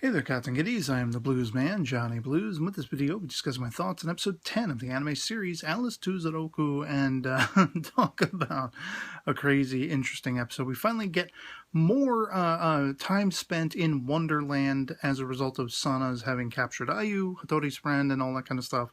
Hey there, cats and kitties. I am the Blues Man, Johnny Blues, and with this video, we discuss my thoughts on episode 10 of the anime series, Alice to Zouroku, and talk about a crazy, interesting episode. We finally get more time spent in Wonderland as a result of Sana's having captured Ayu, Hatori's friend, and all that kind of stuff.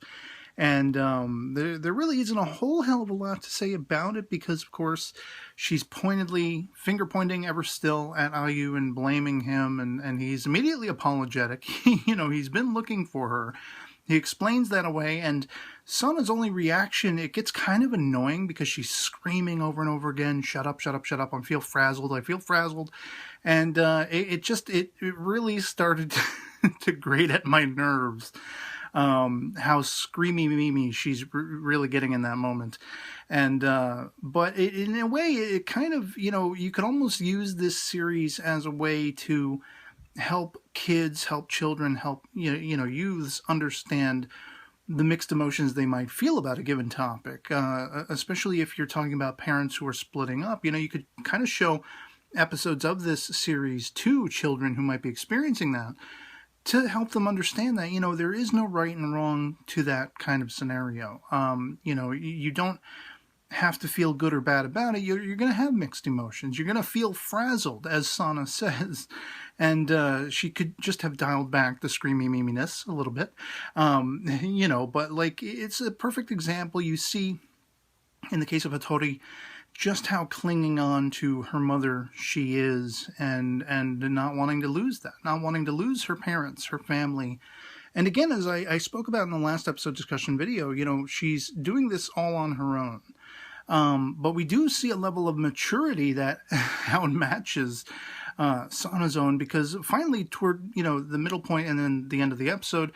And there really isn't a whole hell of a lot to say about it because, of course, she's pointedly finger-pointing ever still at Ayu and blaming him, and he's immediately apologetic. He's been looking for her. He explains that away, and Sana's only reaction, it gets kind of annoying because she's screaming over and over again, shut up, shut up, shut up, I feel frazzled. And it really started to grate at my nerves. How screamy Mimi she's really getting in that moment. And but in a way, it kind of, you could almost use this series as a way to help kids, help children, help youths understand the mixed emotions they might feel about a given topic, especially if you're talking about parents who are splitting up. You could kind of show episodes of this series to children who might be experiencing that, to help them understand that, there is no right and wrong to that kind of scenario. You don't have to feel good or bad about it. You're going to have mixed emotions. You're going to feel frazzled, as Sana says. And she could just have dialed back the screamy miminess a little bit. But it's a perfect example. You see, in the case of Hatori, just how clinging on to her mother she is, and not wanting to lose that, not wanting to lose her parents, her family. And again, as I spoke about in the last episode discussion video, she's doing this all on her own. But we do see a level of maturity that outmatches Sana's own, because finally toward, the middle point and then the end of the episode,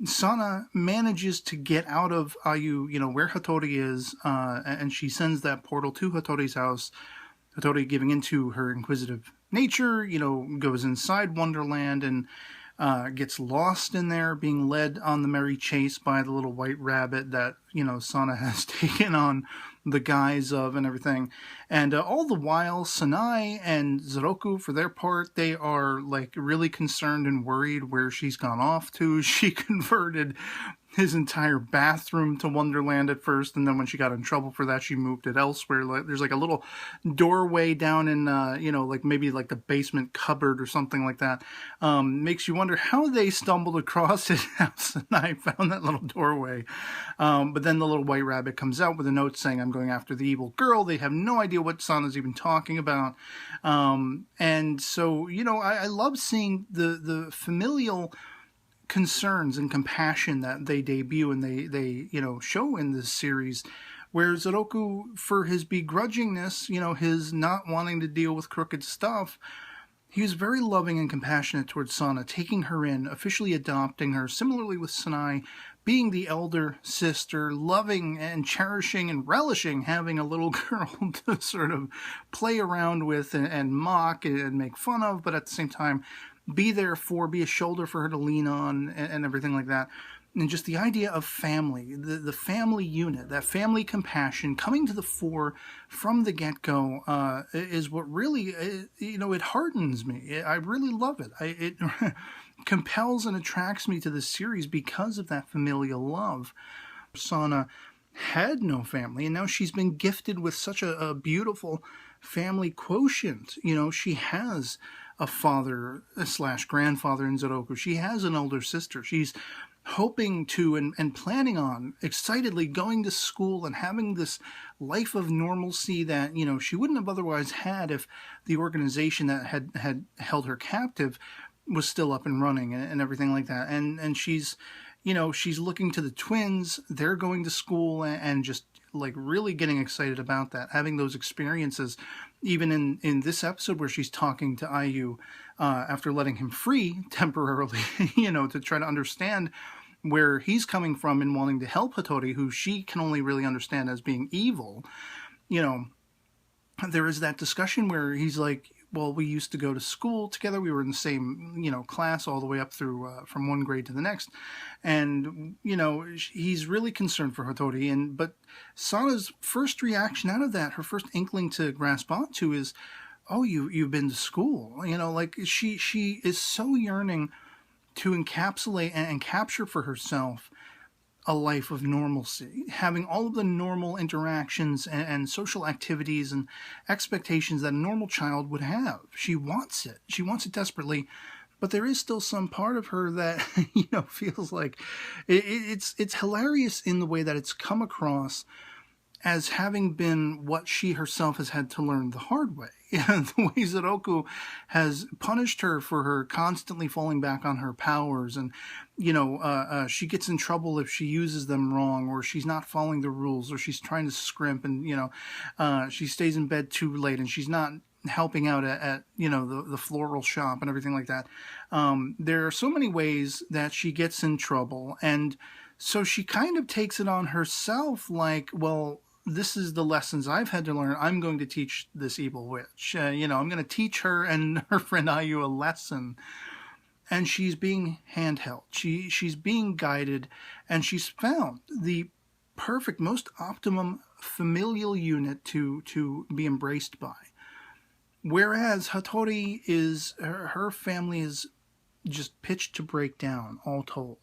Sana manages to get out of Ayu, where Hatori is, and she sends that portal to Hatori's house. Hatori, giving into her inquisitive nature, goes inside Wonderland and gets lost in there, being led on the merry chase by the little white rabbit that, Sana has taken on the guise of and everything. And all the while, Sanai and Zouroku, for their part, they are really concerned and worried where she's gone off to. She converted his entire bathroom to Wonderland at first, and then when she got in trouble for that, she moved it elsewhere. There's a little doorway down in, maybe the basement cupboard or something like that. Makes you wonder how they stumbled across it, how Sanai found that little doorway. But then the little white rabbit comes out with a note saying, "I'm going after the evil girl." They have no idea what Sana's even talking about. And so, I love seeing the familial concerns and compassion that they debut and they show in this series, where Zouroku, for his begrudgingness, his not wanting to deal with crooked stuff, he was very loving and compassionate towards Sana, taking her in, officially adopting her. Similarly with Sanai, being the elder sister, loving and cherishing and relishing having a little girl to sort of play around with and mock and make fun of, but at the same time be there for, be a shoulder for her to lean on and everything like that. And just the idea of family, the family unit, that family compassion coming to the fore from the get-go is what really, it heartens me. I really love it. It compels and attracts me to this series because of that familial love. Sana had no family, and now she's been gifted with such a beautiful family quotient. She has a father / grandfather in Zouroku. She has an older sister. She's hoping to and planning on excitedly going to school and having this life of normalcy that, she wouldn't have otherwise had if the organization that had held her captive was still up and running and everything like that. And she's, she's looking to the twins. They're going to school and just really getting excited about that, having those experiences, even in this episode where she's talking to Ayu after letting him free temporarily, to try to understand where he's coming from and wanting to help Hatori, who she can only really understand as being evil. There is that discussion where he's like, well, we used to go to school together. We were in the same, class all the way up through from one grade to the next. And, he's really concerned for Hatori. But Sana's first reaction out of that, her first inkling to grasp onto is, oh, you've been to school. She is so yearning to encapsulate and capture for herself a life of normalcy, having all of the normal interactions and social activities and expectations that a normal child would have. She wants it. She wants it desperately. But there is still some part of her that, feels like it's hilarious in the way that it's come across as having been what she herself has had to learn the hard way. The way Zouroku has punished her for her constantly falling back on her powers, and she gets in trouble if she uses them wrong, or she's not following the rules, or she's trying to scrimp, and she stays in bed too late, and she's not helping out at the floral shop and everything like that. There are so many ways that she gets in trouble, and so she kind of takes it on herself, like, well, this is the lessons I've had to learn. I'm going to teach this evil witch. I'm going to teach her and her friend Ayu a lesson. And she's being handheld. She's being guided, and she's found the perfect, most optimum familial unit to be embraced by. Whereas Hattori her family is just pitched to break down, all told.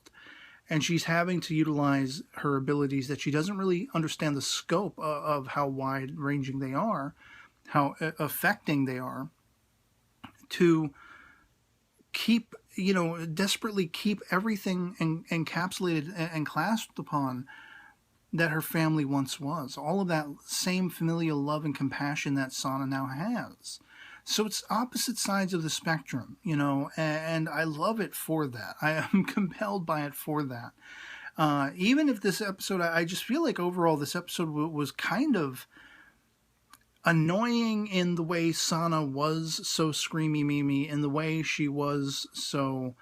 And she's having to utilize her abilities that she doesn't really understand the scope of how wide-ranging they are, how affecting they are, to keep, desperately keep everything encapsulated and clasped upon that her family once was. All of that same familial love and compassion that Sana now has. So it's opposite sides of the spectrum, and I love it for that. I am compelled by it for that. Even if this episode, I just feel like overall this episode was kind of annoying in the way Sana was so screamy-meemy, in the way she was so,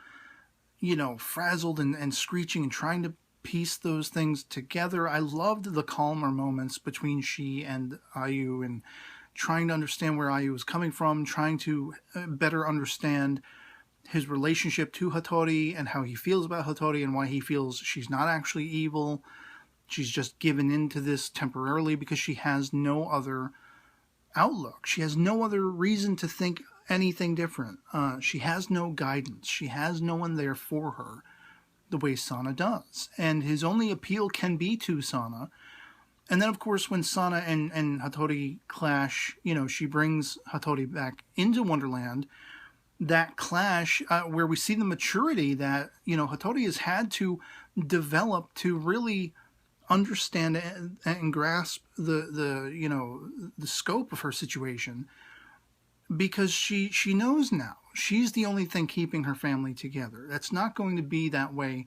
frazzled and screeching and trying to piece those things together. I loved the calmer moments between she and Ayu, and trying to understand where Ayu was coming from, trying to better understand his relationship to Hattori and how he feels about Hattori and why he feels she's not actually evil. She's just given into this temporarily because she has no other outlook. She has no other reason to think anything different. She has no guidance. She has no one there for her the way Sana does. And his only appeal can be to Sana. And then, of course, when Sana and Hattori clash, she brings Hattori back into Wonderland. That clash, where we see the maturity that, Hattori has had to develop to really understand and grasp the scope of her situation. Because she knows now. She's the only thing keeping her family together. That's not going to be that way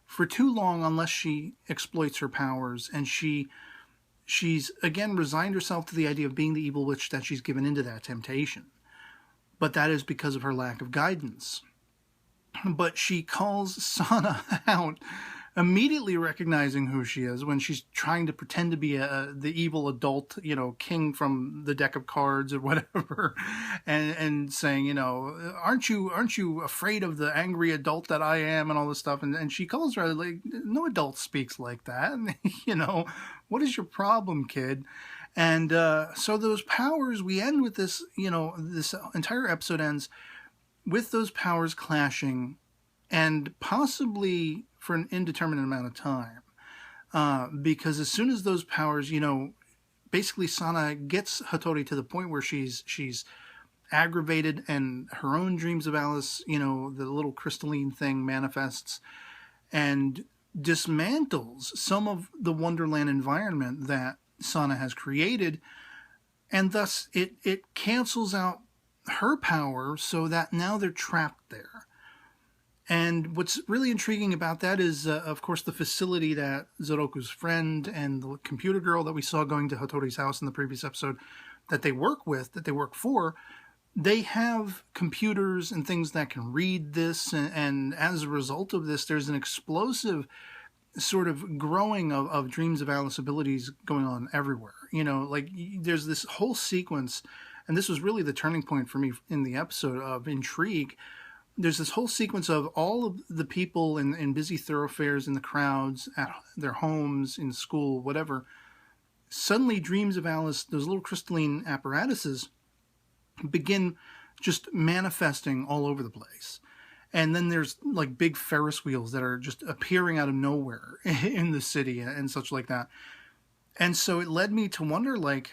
for too long unless she exploits her powers, and she's again resigned herself to the idea of being the evil witch that she's given into that temptation. But that is because of her lack of guidance. But she calls Sana out, immediately recognizing who she is when she's trying to pretend to be the evil adult, king from the deck of cards or whatever, and saying, aren't you afraid of the angry adult that I am, and all this stuff. And she calls her like, no adult speaks like that. What is your problem, kid? And so those powers, we end with this, this entire episode ends with those powers clashing, and possibly for an indeterminate amount of time. Because as soon as those powers, basically Sana gets Hattori to the point where she's aggravated, and her own dreams of Alice, the little crystalline thing manifests and dismantles some of the Wonderland environment that Sana has created, and thus it cancels out her power so that now they're trapped there. And what's really intriguing about that is, of course, the facility that Zouroku's friend and the computer girl that we saw going to Hattori's house in the previous episode that they work for, they have computers and things that can read this. And as a result of this, there's an explosive sort of growing of Dreams of Alice abilities going on everywhere. There's this whole sequence, and this was really the turning point for me in the episode of intrigue. There's this whole sequence of all of the people in busy thoroughfares, in the crowds, at their homes, in school, whatever. Suddenly, Dreams of Alice, those little crystalline apparatuses, begin just manifesting all over the place. And then there's like big Ferris wheels that are just appearing out of nowhere in the city and such like that. And so it led me to wonder, like,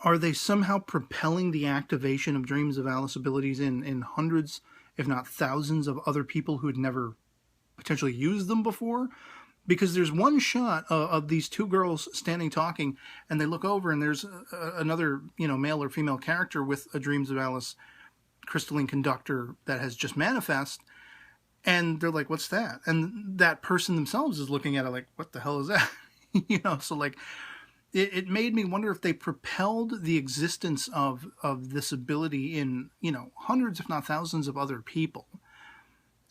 are they somehow propelling the activation of Dreams of Alice abilities in hundreds, if not thousands, of other people who had never potentially used them before? Because there's one shot of these two girls standing talking, and they look over, and there's another, male or female character with a Dreams of Alice crystalline conductor that has just manifest, and they're like, "What's that?" And that person themselves is looking at it like, "What the hell is that?" So like, it made me wonder if they propelled the existence of this ability in, hundreds, if not thousands, of other people,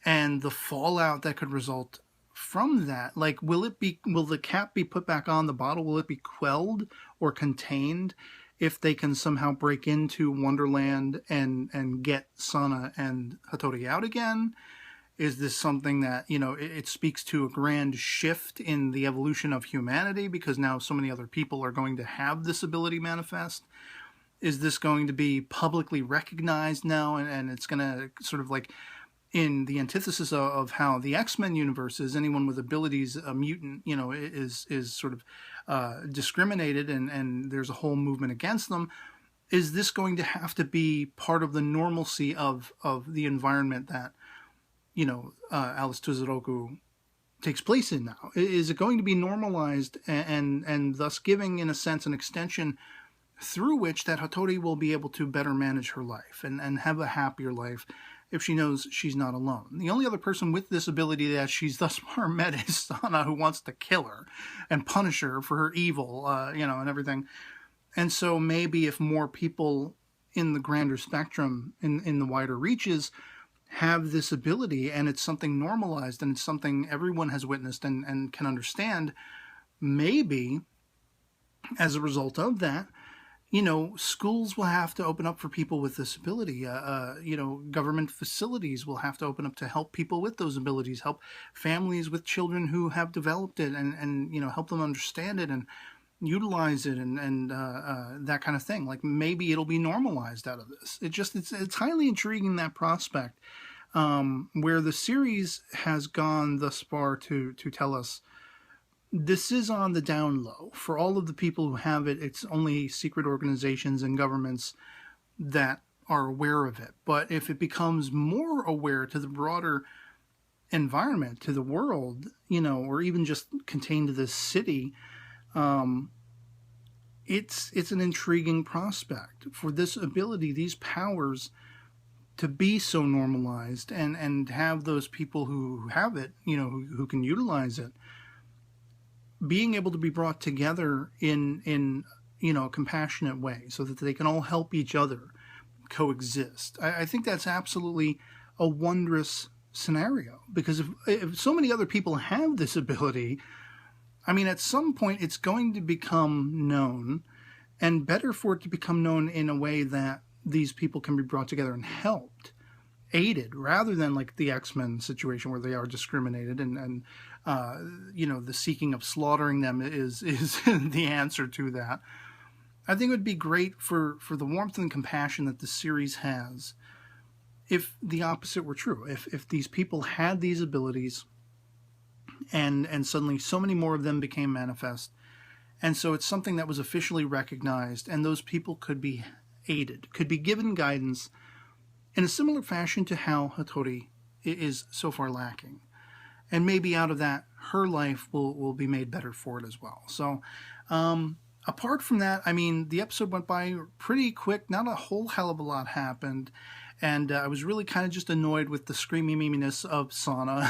and the fallout that could result from that. Like, will the cap be put back on the bottle? Will it be quelled or contained if they can somehow break into Wonderland and get Sana and Hattori out again? Is this something that, it speaks to a grand shift in the evolution of humanity because now so many other people are going to have this ability manifest? Is this going to be publicly recognized now, and it's going to sort of like, in the antithesis of how the X-Men universe is, anyone with abilities, a mutant, is sort of discriminated, and there's a whole movement against them. Is this going to have to be part of the normalcy of the environment that, Alice to Zouroku takes place in now? Is it going to be normalized and thus giving, in a sense, an extension through which that Hattori will be able to better manage her life and have a happier life if she knows she's not alone? The only other person with this ability that she's thus far met is Sana, who wants to kill her and punish her for her evil, and everything. And so maybe if more people in the grander spectrum, in the wider reaches, have this ability, and it's something normalized, and it's something everyone has witnessed and can understand, maybe as a result of that, schools will have to open up for people with this ability. Government facilities will have to open up to help people with those abilities, help families with children who have developed it, and help them understand it and utilize it, and that kind of thing. Like, maybe it'll be normalized out of this. It's highly intriguing, that prospect, where the series has gone thus far to tell us this is on the down low. For all of the people who have it, it's only secret organizations and governments that are aware of it. But if it becomes more aware to the broader environment, to the world, or even just contained to this city, it's an intriguing prospect for this ability, these powers, to be so normalized and have those people who have it, who can utilize it, being able to be brought together in a compassionate way so that they can all help each other coexist. I think that's absolutely a wondrous scenario, because if so many other people have this ability, I mean, at some point it's going to become known, and better for it to become known in a way that these people can be brought together and helped, aided, rather than like the X-Men situation where they are discriminated and the seeking of slaughtering them is the answer to that. I think it would be great for the warmth and compassion that the series has if the opposite were true. If these people had these abilities and suddenly so many more of them became manifest, and so it's something that was officially recognized, and those people could be aided, could be given guidance in a similar fashion to how Hattori is so far lacking. And maybe out of that, her life will be made better for it as well. So, apart from that, I mean, the episode went by pretty quick. Not a whole hell of a lot happened. And I was really kind of just annoyed with the screamy-meminess of Sana,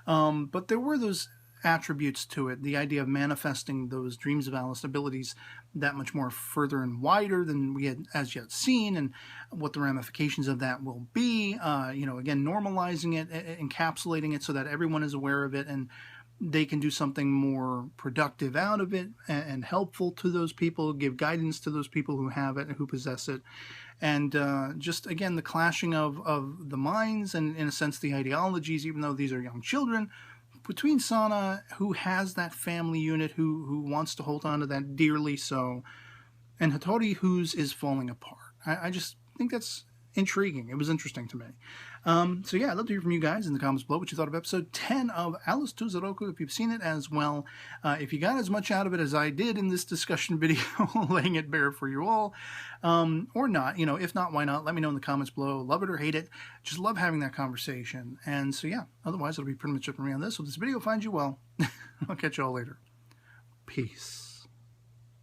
But there were those attributes to it. The idea of manifesting those Dreams of Alice abilities that much more further and wider than we had as yet seen, and what the ramifications of that will be. Again, normalizing it, encapsulating it so that everyone is aware of it and they can do something more productive out of it and helpful to those people, give guidance to those people who have it and who possess it. And just, again, the clashing of the minds and, in a sense, the ideologies, even though these are young children, between Sana, who has that family unit, who wants to hold on to that dearly so, and Hattori, whose is falling apart. I just think that's intriguing. It was interesting to me. So yeah, I'd love to hear from you guys in the comments below what you thought of episode 10 of Alice to Zouroku, if you've seen it as well. If you got as much out of it as I did in this discussion video, laying it bare for you all, or not. If not, why not? Let me know in the comments below. Love it or hate it. Just love having that conversation. And so yeah, otherwise it'll be pretty much it for me on this. So if this video finds you well, I'll catch you all later. Peace.